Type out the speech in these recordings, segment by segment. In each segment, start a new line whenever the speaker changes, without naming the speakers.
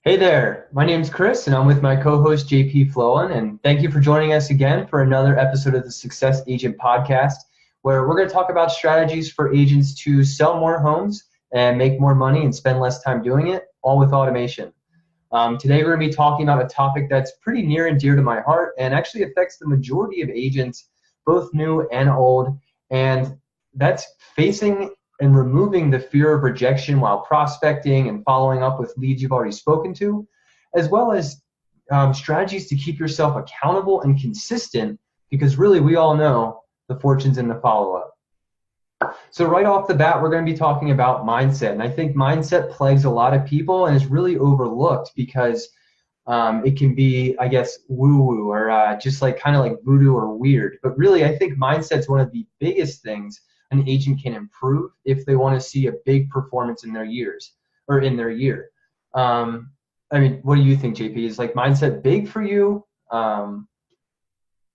Hey there, my name's Chris and I'm with my co-host JP Fluellen, and thank you for joining us again for another episode of the Success Agent Podcast, where we're going to talk about strategies for agents to sell more homes and make more money and spend less time doing it, all with automation. Today we're going to be talking about a topic that's pretty near and dear to my heart and actually affects the majority of agents, both new and old, and that's facing and removing the fear of rejection while prospecting and following up with leads you've already spoken to, as well as strategies to keep yourself accountable and consistent, because really we all know the fortune's in the follow-up. So right off the bat, we're going to be talking about mindset. And I think mindset plagues a lot of people and is really overlooked because it can be, I guess, woo-woo or just like kind of like voodoo or weird. But really, I think mindset's one of the biggest things an agent can improve if they want to see a big performance in their years or in their year. I mean, what do you think, JP? Is like mindset big for you?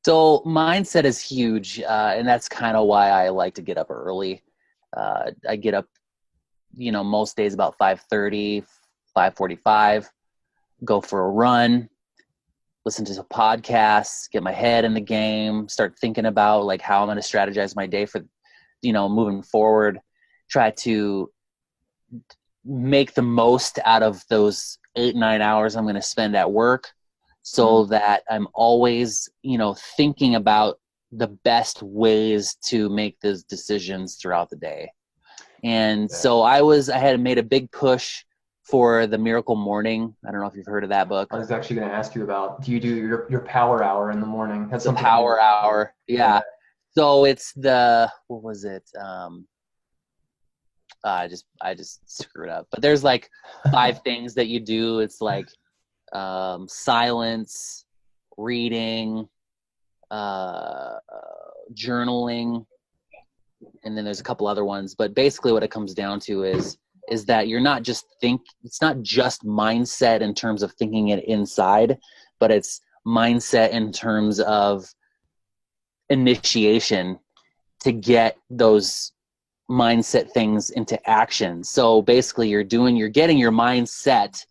So mindset is huge, and that's kind of why I like to get up early. I get up, most days about 5:30, 5:45, go for a run, listen to some podcasts, get my head in the game, start thinking about like how I'm going to strategize my day for, moving forward, try to make the most out of those 8-9 hours I'm going to spend at work, so that I'm always, thinking about the best ways to make those decisions throughout the day. And so I had made a big push for the Miracle Morning. I don't know if you've heard of that book.
I was actually going to ask you about, do you do your power hour in the morning? That's
The
something
Power Hour. Yeah. So it's what was it? I just screwed up. But there's like 5 things that you do. It's like silence, reading, journaling, and then there's a couple other ones. But basically what it comes down to is that it's not just mindset in terms of thinking it inside, but it's mindset in terms of initiation to get those mindset things into action. So basically you're getting your mindset,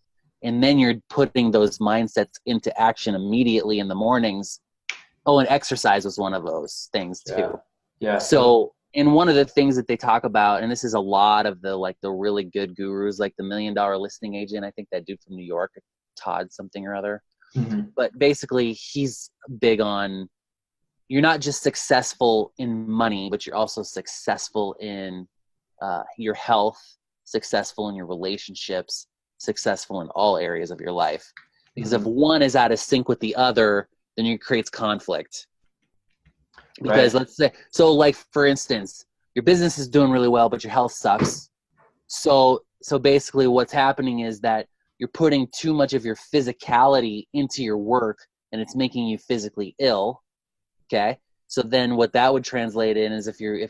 and then you're putting those mindsets into action immediately in the mornings. Oh, and exercise was one of those things too.
Yeah.
So, and one of the things that they talk about, and this is a lot of the really good gurus, like the $1 Million Listing Agent, I think that dude from New York, Todd something or other.
Mm-hmm.
But basically he's big on, you're not just successful in money, but you're also successful in your health, successful in your relationships, successful in all areas of your life. Because if one is out of sync with the other, then it creates conflict. Because let's say, so like for instance, your business is doing really well, but your health sucks. So basically what's happening is that you're putting too much of your physicality into your work, and it's making you physically ill. Okay. So then what that would translate in is if your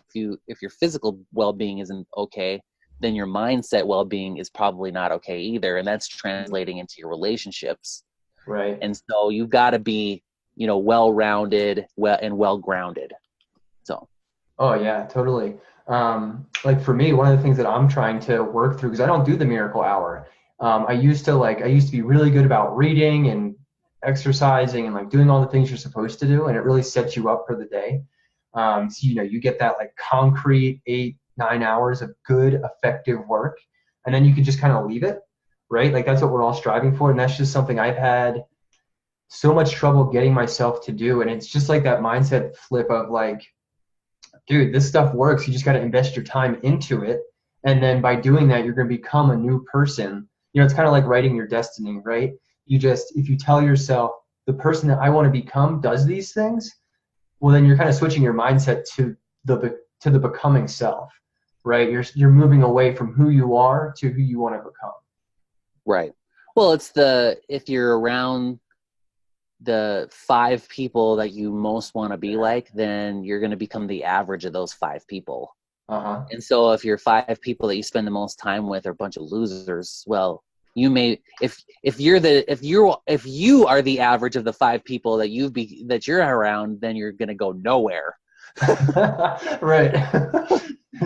physical well-being isn't okay, then your mindset well-being is probably not okay either. And that's translating into your relationships.
Right.
And so you've got to be, well-rounded, and well-grounded. So.
Oh yeah, totally. Like for me, one of the things that I'm trying to work through, because I don't do the Miracle Hour. I used to be really good about reading and exercising and like doing all the things you're supposed to do, and it really sets you up for the day. So you get that like concrete 8-9 hours of good, effective work, and then you can just kind of leave it, right? Like that's what we're all striving for, and that's just something I've had so much trouble getting myself to do. And it's just like that mindset flip of like, dude, this stuff works. You just got to invest your time into it. And then by doing that, you're going to become a new person. It's kind of like writing your destiny, right? If you tell yourself the person that I want to become does these things, well, then you're kind of switching your mindset to the becoming self, right? You're moving away from who you are to who you want to become.
Right. Well, if you're around the 5 people that you most want to be like, then you're going to become the average of those 5 people. And so if you're 5 people that you spend the most time with are a bunch of losers, well, you may, if you are the average of the 5 people that you're around, then you're going to go nowhere.
Right.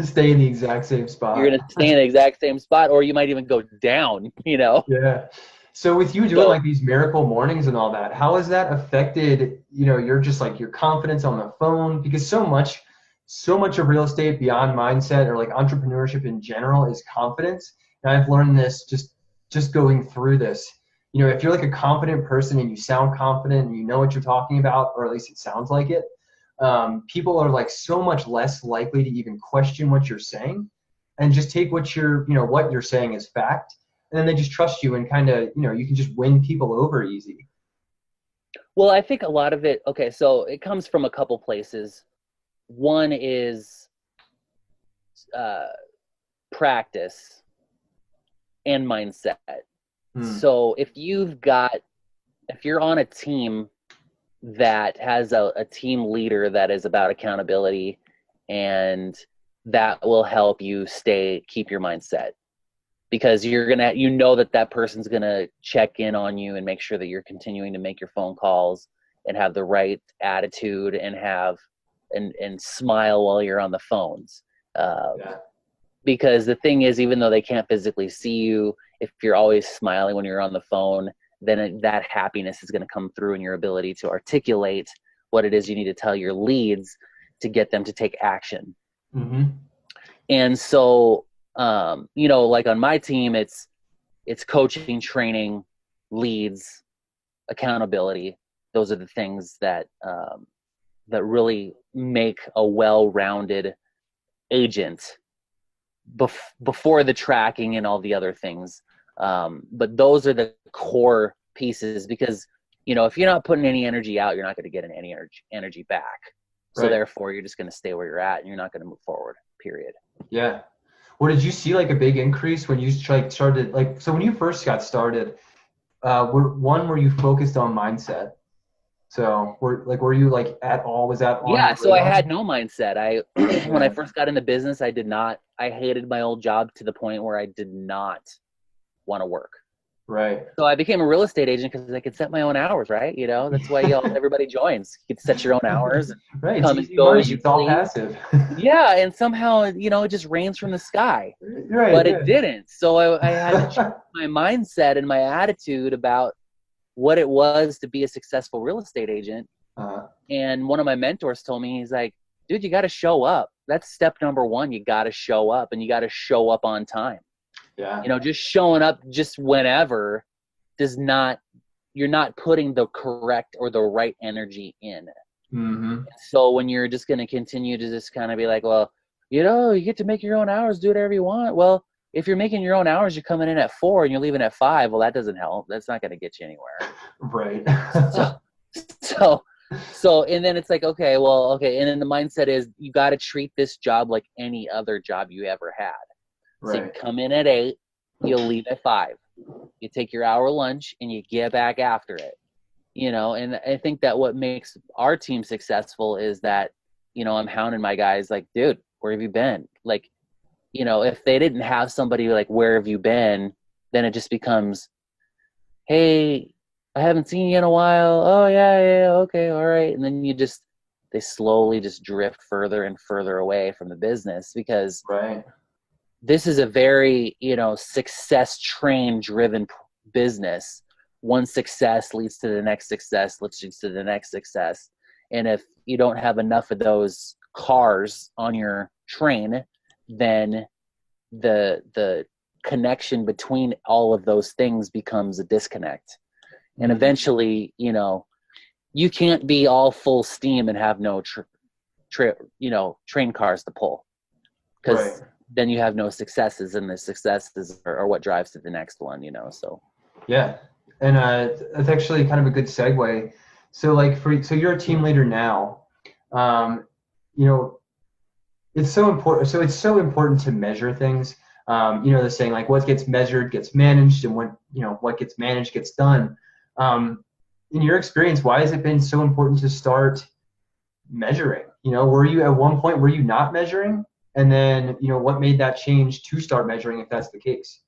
Stay in the exact same
You're
spot.
going to stay in the exact same spot, or you might even go down, you know?
Yeah. So with you doing
So,
like these miracle mornings and all that, how has that affected, you're just like your confidence on the phone? Because so much of real estate beyond mindset or like entrepreneurship in general is confidence. And I've learned this just going through this. If you're like a confident person and you sound confident and you know what you're talking about, or at least it sounds like it, people are like so much less likely to even question what you're saying and just take what you're saying as fact, and then they just trust you and kind of you can just win people over easy.
well, I think a lot of it, okay, so it comes from a couple places. One is uh, practice and mindset.
Hmm.
So if you're on a team that has a team leader that is about accountability, and that will help you keep your mindset, because that person's gonna check in on you and make sure that you're continuing to make your phone calls and have the right attitude and and smile while you're on the phones.
Yeah.
Because the thing is, even though they can't physically see you, if you're always smiling when you're on the phone, then that happiness is going to come through in your ability to articulate what it is you need to tell your leads to get them to take action.
Mm-hmm.
And so, like on my team, it's coaching, training, leads, accountability. Those are the things that really make a well-rounded agent before the tracking and all the other things. But those are the core pieces, because if you're not putting any energy out, you're not going to get any energy back. So
Right.
therefore, you're just going to stay where you're at, and you're not going to move forward. Period.
Yeah. Well, did you see like a big increase when you started, like, so when you first got started, were you focused on mindset? So were you like was that on
Yeah.
your
So I
radar?
had no mindset. When I
Yeah.
first got into business, I did not. I hated my old job to the point where I did not want to work.
Right.
So I became a real estate agent because I could set my own hours, right? That's why everybody joins. You can set your own hours and
Right. It's
come and
easy
go
money.
as you
It's all
please.
passive.
Yeah, and somehow, it just rains from the sky,
Right.
but it
Yeah.
didn't. So I had to change my mindset and my attitude about what it was to be a successful real estate agent.
uh,
And one of my mentors told me, he's like, dude, you got to show up. That's step number one. You got to show up, and you got to show up on time.
yeah.
Just showing up just whenever does not, you're not putting the correct or the right energy in.
Mm-hmm.
So when you're just going to continue to just kind of be like, well, you get to make your own hours, do whatever you want. Well, if you're making your own hours, you're coming in at 4 and you're leaving at 5. Well, that doesn't help. That's not going to get you anywhere.
Right.
So, so, so, and then it's like, okay, well, okay. And then the mindset is you got to treat this job like any other job you ever had. So you
Right.
come in at 8, you'll leave at 5. You take your hour lunch and you get back after it. And I think that what makes our team successful is that, I'm hounding my guys like, dude, where have you been? Like, if they didn't have somebody like, where have you been? Then it just becomes, hey, I haven't seen you in a while. Oh, yeah, yeah, okay, all right. And then they slowly just drift further and further away from the business, because
Right.
this is a very, success train driven business. One success leads to the next success, leads to the next success. And if you don't have enough of those cars on your train, then the connection between all of those things becomes a disconnect. And
Mm-hmm.
eventually, you can't be all full steam and have no train cars to pull,
Right.
because then you have no successes, and the successes are what drives to the next one, so.
Yeah. And that's actually kind of a good segue. So like so you're a team leader now. Um, you know, it's so important. So it's so important to measure things. The saying like what gets measured gets managed, and what gets managed gets done. In your experience, why has it been so important to start measuring? Were you at one point, were you not measuring? And then, what made that change to start measuring if that's the case?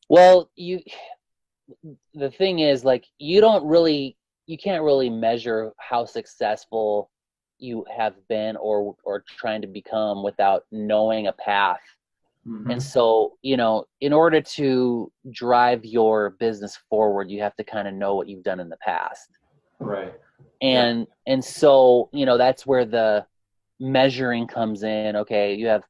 Well, the thing is, like, you can't really measure how successful you have been or trying to become without knowing a path. And so, you know, in order to drive your business forward, you have to kind of know what you've done in the past.
Right.
And so, you know, that's where the measuring comes in. Okay, you have,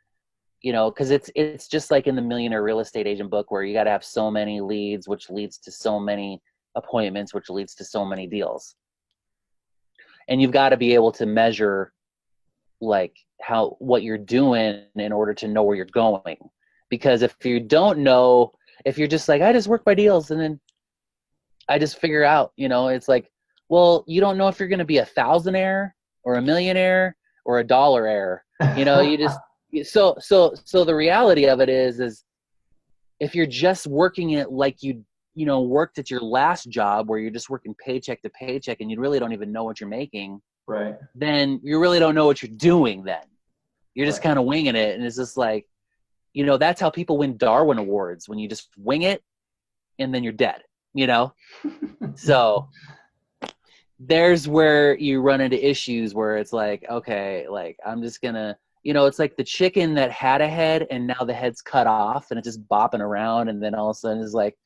you know, because it's just like in the Millionaire Real Estate Agent book, where you got to have so many leads, which leads to so many appointments, which leads to so many deals. And you've got to be able to measure like what you're doing in order to know where you're going. Because if you don't know, if you're just like, I just work by deals and then I just figure out, you know, it's like, well, you don't know if you're going to be a thousandaire or a millionaire or a dollaraire. You know, you just so the reality of it is if you're just working it like you know worked at your last job, where you're just working paycheck to paycheck and you really don't even know what you're making,
right,
then you really don't know what you're doing. Then you're just kind of winging it, and it's just like, you know, that's how people win Darwin Awards, when you just wing it and then you're dead, you know. So there's where you run into issues where it's like, okay, like I'm just gonna, you know, it's like the chicken that had a head and now the head's cut off and it's just bopping around, and then all of a sudden it's like,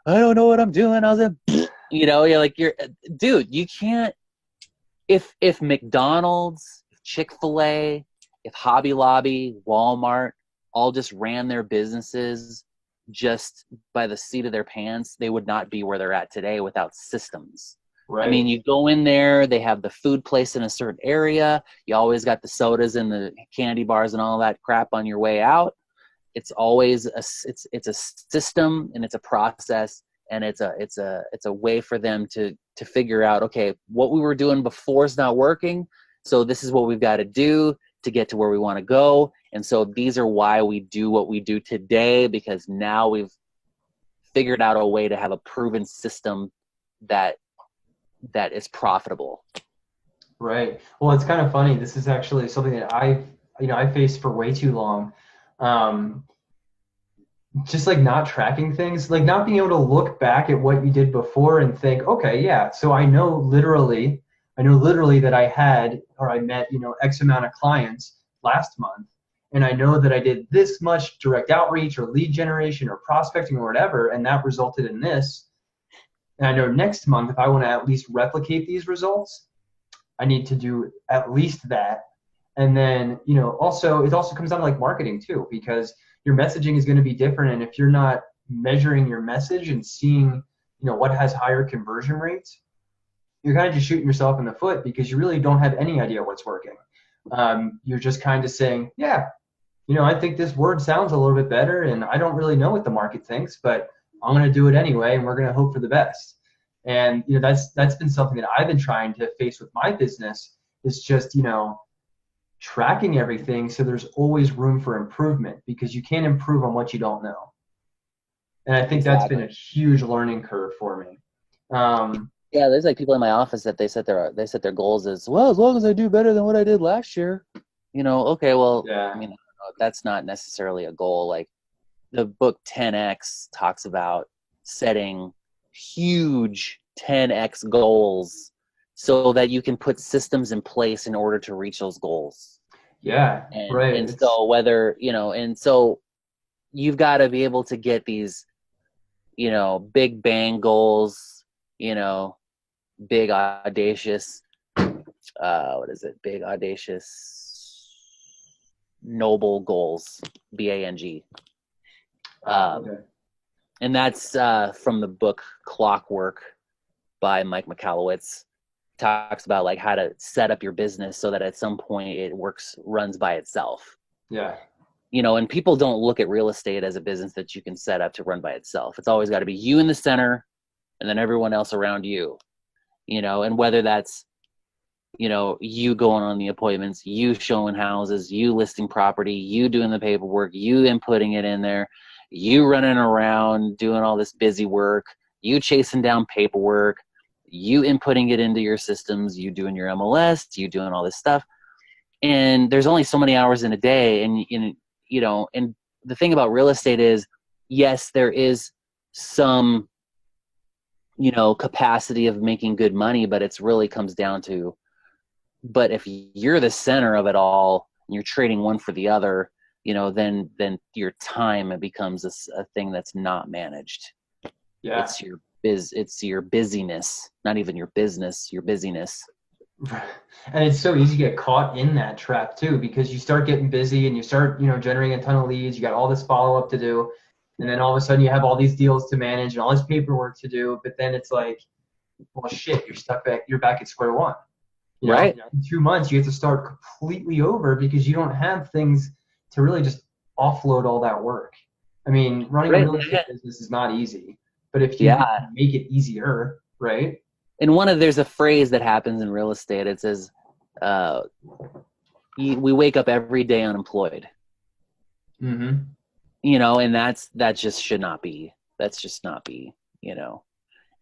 I don't know what I'm doing. I was like, you know, you're like, dude, you can't. If McDonald's, if Chick-fil-A, if Hobby Lobby, Walmart all just ran their businesses just by the seat of their pants, they would not be where they're at today without systems. Right. I mean, you go in there, they have the food placed in a certain area. You always got the sodas and the candy bars and all that crap on your way out. It's always it's a system, and it's a process, and it's a way for them to figure out, okay, what we were doing before is not working, so this is what we've got to do to get to where we want to go. And so these are why we do what we do today, because now we've figured out a way to have a proven system that is profitable.
Right. Well, it's kind of funny. This is actually something that I faced for way too long. Just like not tracking things, like not being able to look back at what you did before and think, okay, yeah, so I know literally that I met, you know, X amount of clients last month. And I know that I did this much direct outreach or lead generation or prospecting or whatever, and that resulted in this. And I know next month, if I want to at least replicate these results, I need to do at least that. And then, you know, also, it also comes down to like marketing too, because your messaging is going to be different. And if you're not measuring your message and seeing, you know, what has higher conversion rates, you're kind of just shooting yourself in the foot, because you really don't have any idea what's working. You're just kind of saying, yeah, you know, I think this word sounds a little bit better, and I don't really know what the market thinks, but I'm going to do it anyway, and we're going to hope for the best. And, you know, that's been something that I've been trying to face with my business, is just, you know, tracking everything so there's always room for improvement, because you can't improve on what you don't know. And I think that's been a huge learning curve for me.
Yeah, there's like people in my office that they set their goals as, well, as long as I do better than what I did last year. You know, okay, well, yeah. I mean, that's not necessarily a goal. Like the book 10X talks about setting huge 10X goals so that you can put systems in place in order to reach those goals.
Yeah, right.
And so whether, you know, and so you've got to be able to get these, you know, big bang goals, you know, big audacious, big audacious, noble goals, BANG. Okay. And that's from the book Clockwork by Mike Michalowicz. Talks about like how to set up your business so that at some point it runs by itself.
Yeah.
You know, and people don't look at real estate as a business that you can set up to run by itself. It's always got to be you in the center and then everyone else around you, you know, and whether that's, you know, you going on the appointments, you showing houses, you listing property, you doing the paperwork, you inputting it in there, you running around doing all this busy work, you chasing down paperwork, you inputting it into your systems, you doing your MLS, you doing all this stuff. And there's only so many hours in a day. And, you know, and the thing about real estate is, yes, there is some, you know, capacity of making good money, but it's really comes down to But if you're the center of it all and you're trading one for the other, then your time becomes a thing that's not managed.
Yeah.
It's your busyness, not even your business, your busyness.
And it's so easy to get caught in that trap too, because you start getting busy and you start, generating a ton of leads. You got all this follow up to do. And then all of a sudden you have all these deals to manage and all this paperwork to do. But then it's like, well, shit, you're back at square one.
Right.
In 2 months, you have to start completely over because you don't have things to really just offload all that work. I mean, running a real estate business is not easy, but if you make it easier, right?
And there's a phrase that happens in real estate. It says, we wake up every day unemployed.
Mm-hmm.
And that just should not be. That's just not be.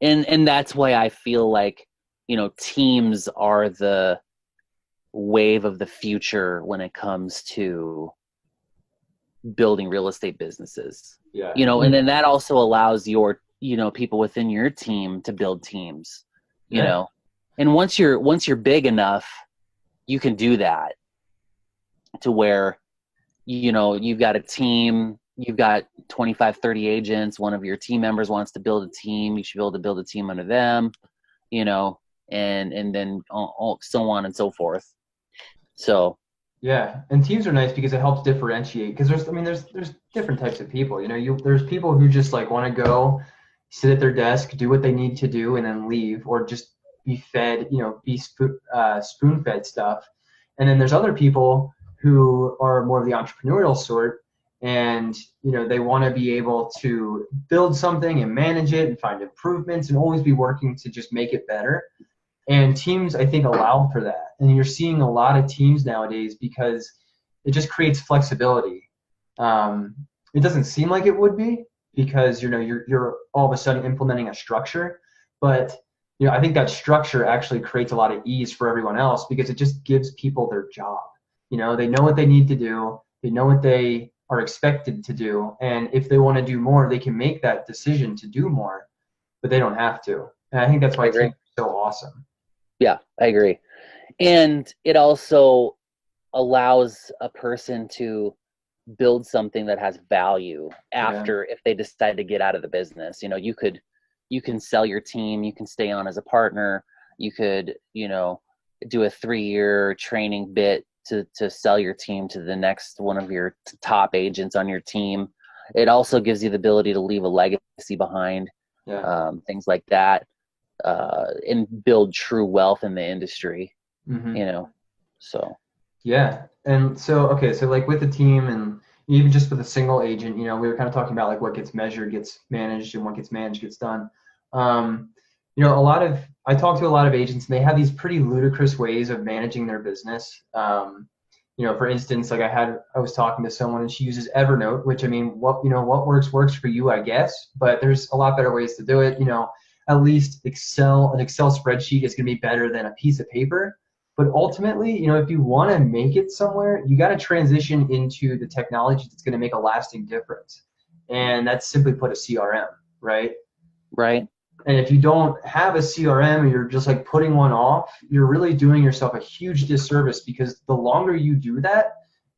And that's why I feel like, teams are the wave of the future when it comes to building real estate businesses.
Yeah.
And then that also allows your, people within your team to build teams, and once you're big enough, you can do that to where, you've got a team, you've got 25, 30 agents. One of your team members wants to build a team. You should be able to build a team under them, and then so on and so forth. So.
Yeah, and teams are nice because it helps differentiate. Because there's different types of people. There's people who just like want to go, sit at their desk, do what they need to do, and then leave, or just be fed, be spoon-fed stuff. And then there's other people who are more of the entrepreneurial sort, and they want to be able to build something and manage it and find improvements and always be working to just make it better. And teams, I think, allow for that. And you're seeing a lot of teams nowadays because it just creates flexibility. It doesn't seem like it would be because you're all of a sudden implementing a structure, but I think that structure actually creates a lot of ease for everyone else because it just gives people their job. They know what they need to do, they know what they are expected to do, and if they want to do more, they can make that decision to do more, but they don't have to. And I think that's why teams are so awesome.
Yeah, I agree. And it also allows a person to build something that has value after if they decide to get out of the business. You can sell your team, you can stay on as a partner, you could, do a 3-year training bit to sell your team to the next one of your top agents on your team. It also gives you the ability to leave a legacy behind, things like that. And build true wealth in the industry, so.
Yeah. And so like with the team and even just with a single agent, we were kind of talking about like what gets measured gets managed and what gets managed gets done. I talk to a lot of agents and they have these pretty ludicrous ways of managing their business. For instance, like I was talking to someone and she uses Evernote, which what works for you, I guess, but there's a lot better ways to do it. At least an Excel spreadsheet is going to be better than a piece of paper. But ultimately, if you want to make it somewhere, you got to transition into the technology that's going to make a lasting difference. And that's simply put a CRM, right?
Right.
And if you don't have a CRM or you're just like putting one off, you're really doing yourself a huge disservice because the longer you do that,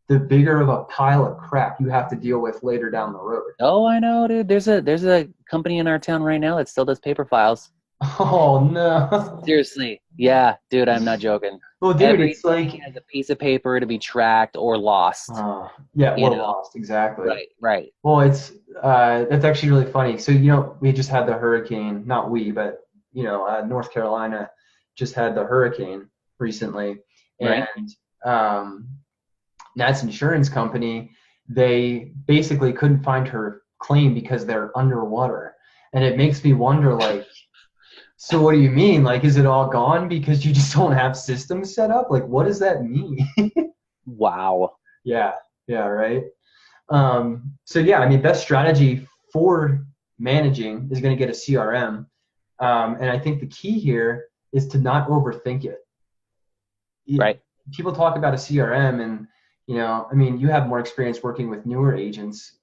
the bigger of a pile of crap you have to deal with later down the road.
Oh, I know, dude. There's a company in our town right now that still does paper files.
Oh no.
Seriously. Yeah, dude, I'm not joking.
Well, dude, it's like
has a piece of paper to be tracked or lost.
Lost, exactly.
Right.
Well, it's that's actually really funny. So we just had the hurricane, not we, but North Carolina just had the hurricane recently, and Nat's insurance company, they basically couldn't find her claim because they're underwater, and it makes me wonder, like, so what do you mean? Like, is it all gone because you just don't have systems set up? Like, what does that mean?
Wow.
Yeah, right. Best strategy for managing is going to get a CRM. And I think the key here is to not overthink it.
Right.
People talk about a CRM and, you have more experience working with newer agents.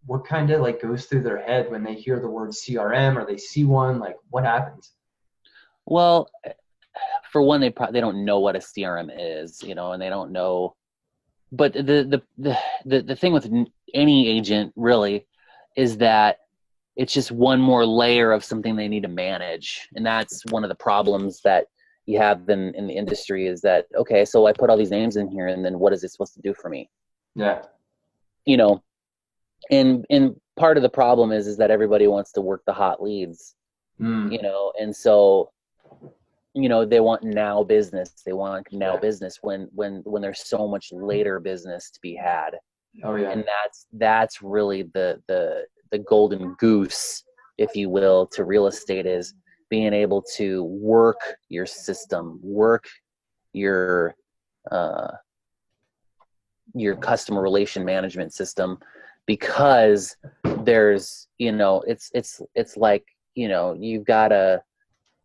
What kind of like goes through their head when they hear the word CRM or they see one? Like, what happens?
Well, for one, they don't know what a CRM is, you know, and they don't know. But the thing with any agent really is that it's just one more layer of something they need to manage. And that's one of the problems that you have in the industry is that, okay, so I put all these names in here and then what is it supposed to do for me?
Yeah.
You know, and part of the problem is that everybody wants to work the hot leads, you know, and so, you know, they want now business. They want now business when there's so much later business to be had.
Oh yeah.
And that's really the golden goose, if you will, to real estate, is being able to work your system, work your customer relation management system, because there's, you know, it's like, you know, you've got to,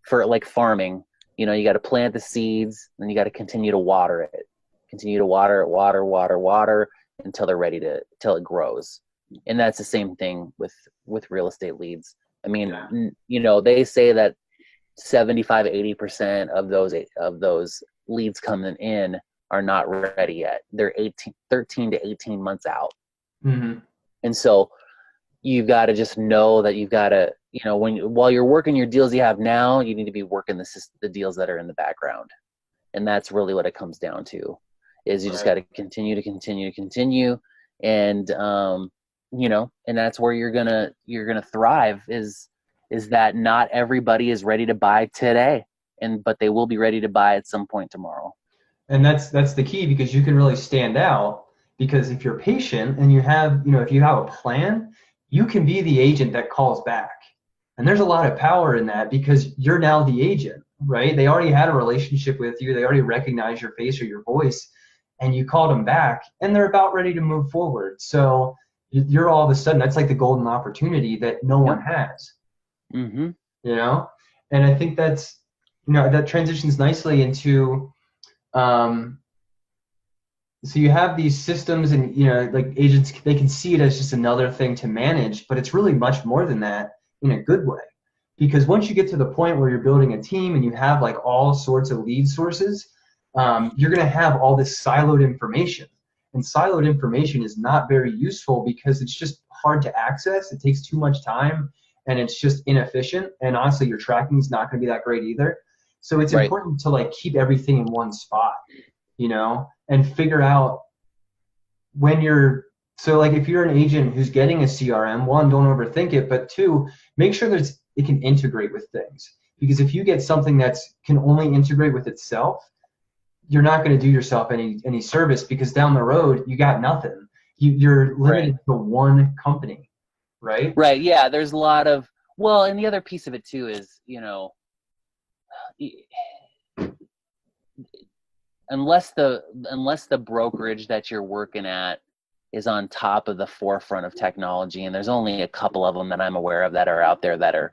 for like farming, you know, you got to plant the seeds and you got to continue to water it, water until they're ready till it grows. And that's the same thing with real estate leads. I mean, you know, they say that 75-80% of those leads coming in are not ready yet. They're 13 to 18 months out.
Mm-hmm.
And so you've got to just know that you've got to, you know, while you're working your deals you have now, you need to be working the deals that are in the background. And that's really what it comes down to, is you just got to continue. And, you know, and that's where you're going to thrive, is that not everybody is ready to buy today, but they will be ready to buy at some point tomorrow.
And that's the key, because you can really stand out, because if you're patient and you have, you know, if you have a plan, you can be the agent that calls back. And there's a lot of power in that, because you're now the agent, right? They already had a relationship with you. They already recognize your face or your voice, and you called them back and they're about ready to move forward. So you're all of a sudden, that's like the golden opportunity that no one has,
mm-hmm.
you know? And I think that's, you know, that transitions nicely into, so you have these systems, and, you know, like agents, they can see it as just another thing to manage, but it's really much more than that, in a good way. Because once you get to the point where you're building a team and you have like all sorts of lead sources, you're going to have all this siloed information. And siloed information is not very useful, because it's just hard to access. It takes too much time and it's just inefficient. And honestly, your tracking is not going to be that great either. So it's important to like keep everything in one spot, you know, and figure out when you're, so like if you're an agent who's getting a CRM, one, don't overthink it, but two, make sure that it can integrate with things. Because if you get something that's can only integrate with itself, you're not going to do yourself any service, because down the road you got nothing. You're limited to one company, right?
Right. Yeah. There's a lot of, well, and the other piece of it too is, you know, unless the brokerage that you're working at is on top of the forefront of technology, and there's only a couple of them that I'm aware of that are out there that are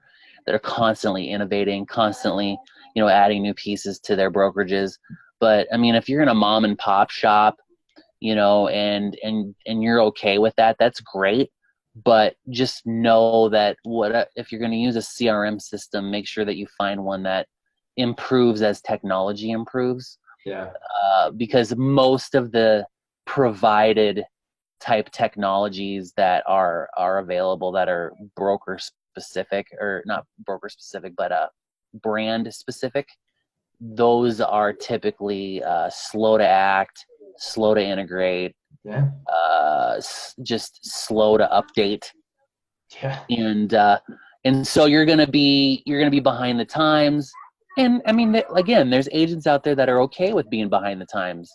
constantly innovating, constantly, you know, adding new pieces to their brokerages. But I mean, if you're in a mom and pop shop, you know, and you're okay with that, that's great. But just know that if you're going to use a CRM system, make sure that you find one that improves as technology improves.
Yeah.
Because most of the provided type technologies that are available that are broker specific, or not broker specific, but brand specific, those are typically slow to act, slow to integrate, just slow to update. And so you're gonna be behind the times. And I mean, again, there's agents out there that are okay with being behind the times,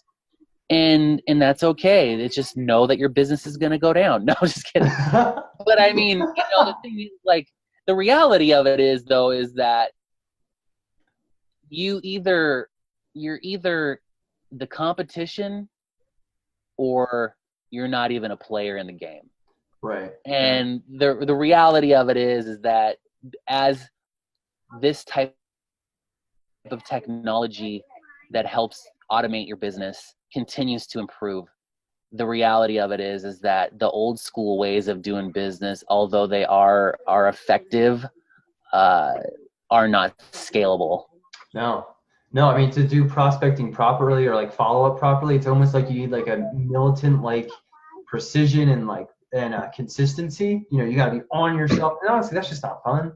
and that's okay. It's just know that your business is gonna go down. No, just kidding. But I mean, you know, the thing is, like, the reality of it is, though, is that you're either the competition, or you're not even a player in the game.
Right.
And the reality of it is that as this type of technology that helps automate your business continues to improve, the reality of it is that the old school ways of doing business, although they are effective, are not scalable.
No. No, I mean, to do prospecting properly or like follow up properly, it's almost like you need like a militant like precision and consistency. You know, you got to be on yourself. And honestly, that's just not fun. You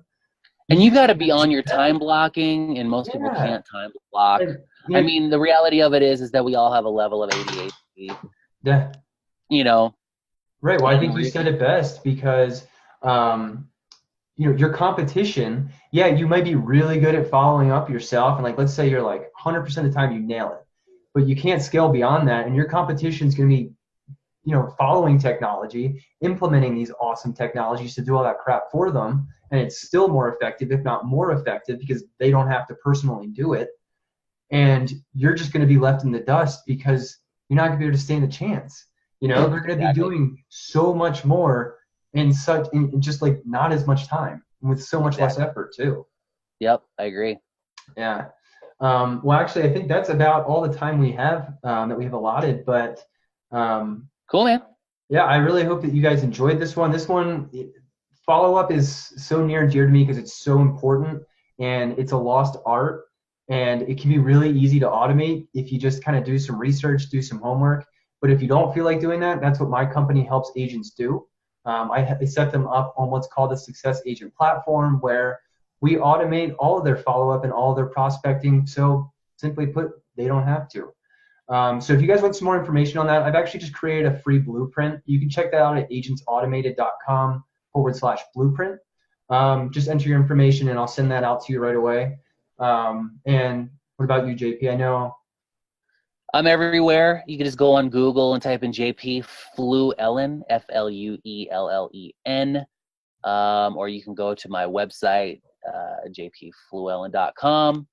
And you
just
got to be
gotta
on
do
your
that.
time blocking, and most people
Yeah,
can't time block.
and
I
you know,
mean, the reality of it is that we all have a level of ADHD,
yeah,
you know,
right. Well, I
and
think you said it best because um, you know, your competition, yeah, you might be really good at following up yourself, and like let's say you're like 100% of the time you nail it, but you can't scale beyond that, and your competition is going to be, you know, following technology, implementing these awesome technologies to do all that crap for them, and it's still more effective, if not more effective, because they don't have to personally do it, and you're just going to be left in the dust because you're not going to be able to stand a chance. You know, they're going to be
exactly,
doing so much more in just like not as much time with so much less
exactly.
effort too.
Yep, I agree.
Yeah. Well, actually, I think that's about all the time we have that we have allotted. But um,
Cool, man.
yeah, I really hope that you guys enjoyed this one. Follow up is so near and dear to me because it's so important and it's a lost art. And it can be really easy to automate if you just kind of do some research, do some homework. But if you don't feel like doing that, that's what my company helps agents do. I set them up on what's called the Success Agent Platform, where we automate all of their follow up and all of their prospecting. So simply put, they don't have to. So if you guys want some more information on that, I've actually just created a free blueprint. You can check that out at agentsautomated.com/blueprint. Just enter your information and I'll send that out to you right away. And what about you, JP? I know.
I'm everywhere. You can just go on Google and type in JP Fluellen, Fluellen, or you can go to my website, jpfluellen.com,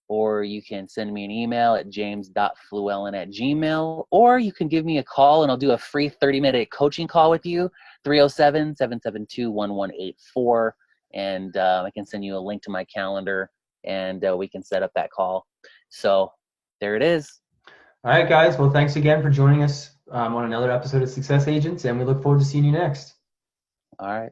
or you can send me an email at james.fluellen@gmail, or you can give me a call and I'll do a free 30-minute coaching call with you, 307-772-1184, and I can send you a link to my calendar, and we can set up that call. So there it is.
All right, guys. Well, thanks again for joining us on another episode of Success Agents, and we look forward to seeing you next.
All right.